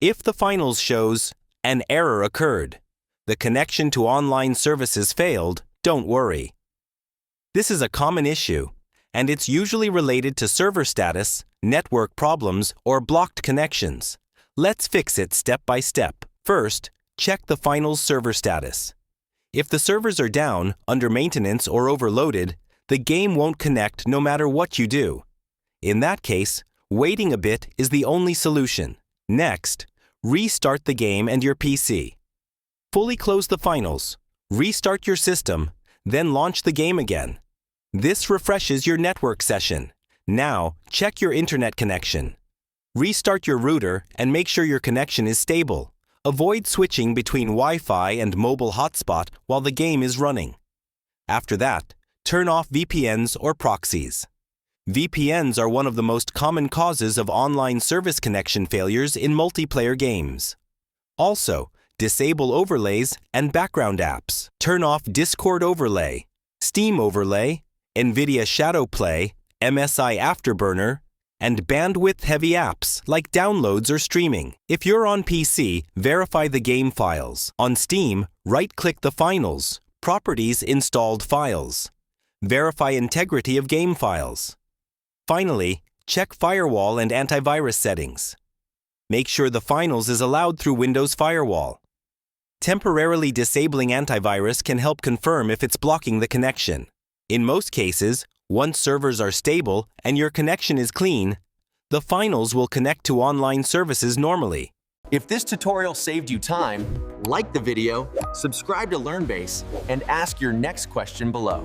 If the finals shows an error occurred, the connection to online services failed, don't worry. This is a common issue, and it's usually related to server status, network problems, or blocked connections. Let's fix it step by step. First, check the finals server status. If the servers are down, under maintenance, or overloaded, the game won't connect no matter what you do. In that case, waiting a bit is the only solution. Next, restart the game and your PC. Fully close the finals, restart your system, then launch the game again. This refreshes your network session. Now, check your internet connection. Restart your router and make sure your connection is stable. Avoid switching between Wi-Fi and mobile hotspot while the game is running. After that, turn off VPNs or proxies. VPNs are one of the most common causes of online service connection failures in multiplayer games. Also, disable overlays and background apps. Turn off Discord overlay, Steam overlay, NVIDIA Shadow Play, MSI Afterburner, and bandwidth-heavy apps like downloads or streaming. If you're on PC, verify the game files. On Steam, right-click the Finals, Properties Installed Files. Verify integrity of game files. Finally, check firewall and antivirus settings. Make sure the Finals is allowed through Windows Firewall. Temporarily disabling antivirus can help confirm if it's blocking the connection. In most cases, once servers are stable and your connection is clean, the finals will connect to online services normally. If this tutorial saved you time, like the video, subscribe to LearnBase, and ask your next question below.